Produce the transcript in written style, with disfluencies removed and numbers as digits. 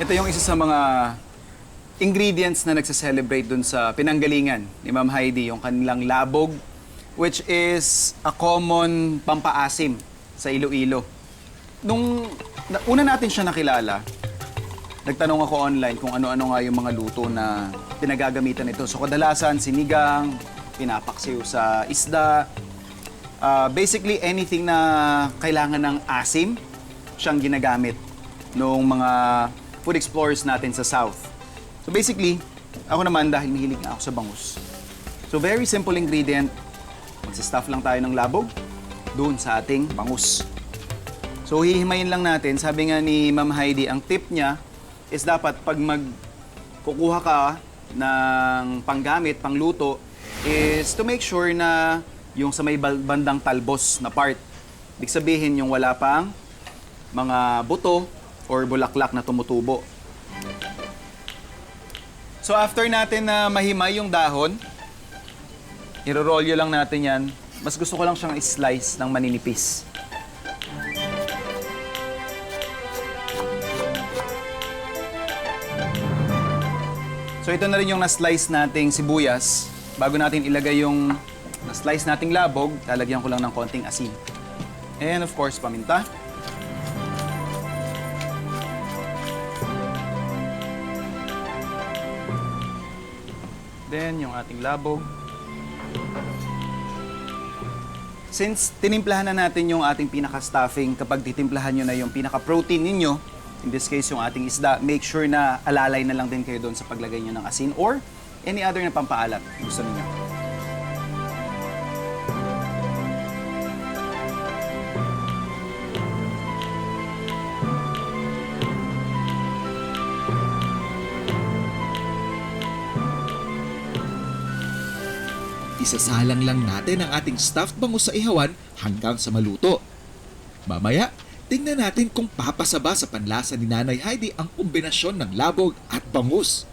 Ito yung isa sa mga ingredients na nagsa-celebrate dun sa pinanggalingan ni Ma'am Heidi, yung kanilang labog, which is a common pampaasim sa Iloilo. Una natin siya nakilala, nagtanong ako online kung ano-ano nga yung mga luto na pinagagamitan nito. So kadalasan, sinigang, pinapaksiw sa isda, basically anything na kailangan ng asim, siyang ginagamit nung mga food explorers natin sa South. So basically, ako naman dahil mahilig nga ako sa bangus. So very simple ingredient, magsa-stuff lang tayo ng labog doon sa ating bangus. So hihimayin lang natin, sabi nga ni Ma'am Heidi, ang tip niya is dapat pag magkukuha ka ng panggamit, pangluto, is to make sure na yung sa may bandang talbos na part. Ibig sabihin yung wala pang mga buto or bulaklak na tumutubo. So after natin na mahimay yung dahon, iro-rolyo lang natin yan. Mas gusto ko lang siyang i-slice ng maninipis. So ito na rin yung na-slice nating sibuyas. Bago natin ilagay yung na-slice nating labog, lalagyan ko lang ng konting asin. And of course, paminta. Then, yung ating labog. Since tinimplahan na natin yung ating pinaka-stuffing, kapag titimplahan nyo na yung pinaka-protein ninyo, in this case yung ating isda, make sure na alalay na lang din kayo doon sa paglagay nyo ng asin or any other na pampaalat gusto niyo. Isasalang lang natin ang ating stuffed bangus sa ihawan hanggang sa maluto. Mamaya, tingnan natin kung papasaba sa panlasa ni Nanay Heidi ang kombinasyon ng labog at bangus.